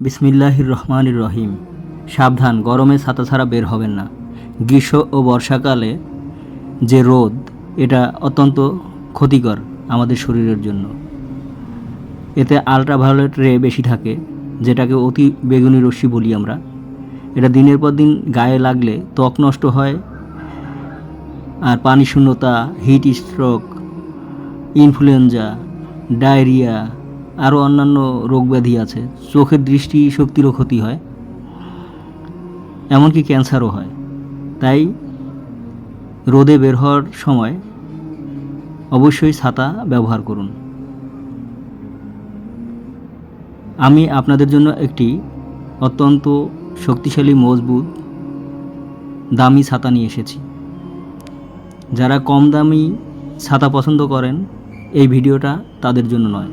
বিসমিল্লাহির রহমানির রহিম। সাবধান, গরমে ছাতা ছাড়া বের হবেন না। গ্রীষ্ম ও বর্ষাকালে যে রোদ, এটা অত্যন্ত ক্ষতিকর আমাদের শরীরের জন্য। এতে আলট্রাভায়োলেট রে বেশি থাকে, যেটাকে অতি বেগুনি রশ্মি বলি আমরা। এটা দিনের পর দিন গায়ে লাগলে ত্বক নষ্ট হয়, আর পানি শূন্যতা, হিট স্ট্রোক, ইনফ্লুয়েঞ্জা, ডায়রিয়া, আরও অন্যান্য রোগ ব্যাধি আছে। চোখের দৃষ্টি শক্তিরও ক্ষতি হয়, এমনকি ক্যান্সারও হয়। তাই রোদে বের হওয়ার সময় অবশ্যই ছাতা ব্যবহার করুন। আমি আপনাদের জন্য একটি অত্যন্ত শক্তিশালী, মজবুত, দামি ছাতা নিয়ে এসেছি। যারা কম দামি ছাতা পছন্দ করেন, এই ভিডিওটা তাদের জন্য নয়।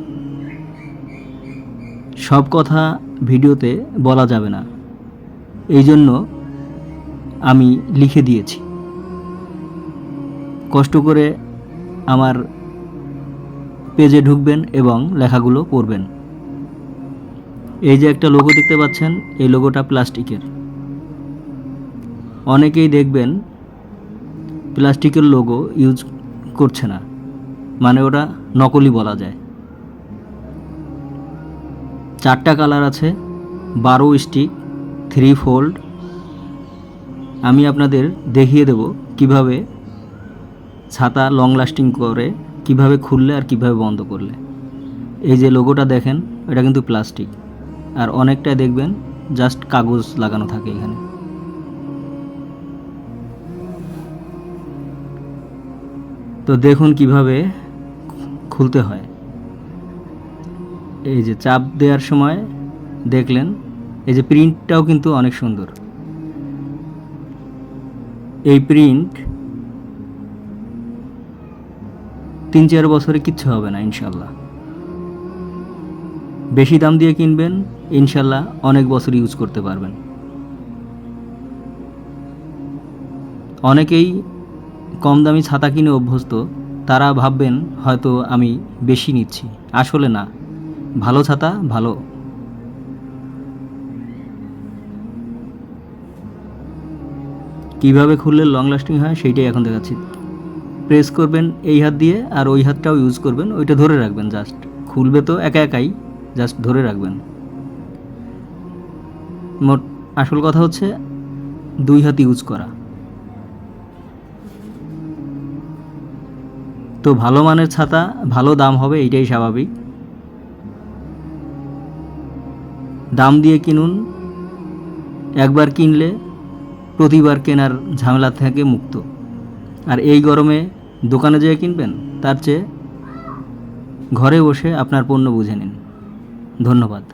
সব কথা ভিডিওতে বলা যাবে না, এই জন্য আমি লিখে দিয়েছি। কষ্ট করে আমার পেজে ঢুকবেন এবং লেখাগুলো পড়বেন। এই যে একটা লোগো দেখতে পাচ্ছেন, এই লোগোটা প্লাস্টিকের। অনেকেই দেখবেন প্লাস্টিকের লোগো ইউজ করছে না, মানে ওটা নকলি বলা যায়। 4টা কালার আছে, 12 স্টিক, 3 ফোল্ড। আমি আপনাদের দেখিয়ে দেব কিভাবে ছাতা লং লাস্টিং করে, কিভাবে খুললে আর কিভাবে বন্ধ করলে। এই যে লোগোটা দেখেন, এটা কিন্তু প্লাস্টিক, আর অনেকটা দেখবেন জাস্ট কাগজ লাগানো থাকে এখানে। তো দেখুন কিভাবে খুলতে হয়। এই যে চাপ দেওয়ার সময় দেখলেন, এই যে প্রিন্টটাও কিন্তু অনেক সুন্দর। এই প্রিন্ট 3-4 বছরে কিচ্ছু হবে না ইনশাল্লাহ। বেশি দাম দিয়ে কিনবেন, ইনশাল্লাহ অনেক বছর ইউজ করতে পারবেন। অনেকেই কম দামি ছাতা কিনে অভ্যস্ত, তারা ভাববেন হয়তো আমি বেশি নিচ্ছি। আসলে না, ভালো ছাতা ভালো। কিভাবে খুললে লং লাস্টিং হয় সেইটাই এখন দেখাচ্ছি। প্রেস করবেন এই হাত দিয়ে, আর ওই হাতটাও ইউজ করবেন, ওইটা ধরে রাখবেন। জাস্ট খুলবে তো একা একাই, জাস্ট ধরে রাখবেন। মোট আসল কথা হচ্ছে 2 হাত ইউজ করা। তো ভালো মানের ছাতা ভালো দাম হবে, এইটাই স্বাভাবিক। দাম দিয়ে কিনুন, একবার কিনলে প্রতিবার কেনার ঝামেলা থেকে মুক্ত। আর এই গরমে দোকানে যেয়ে কিনবেন, তার চেয়ে ঘরে বসে আপনার পণ্য বুঝে নিন। ধন্যবাদ।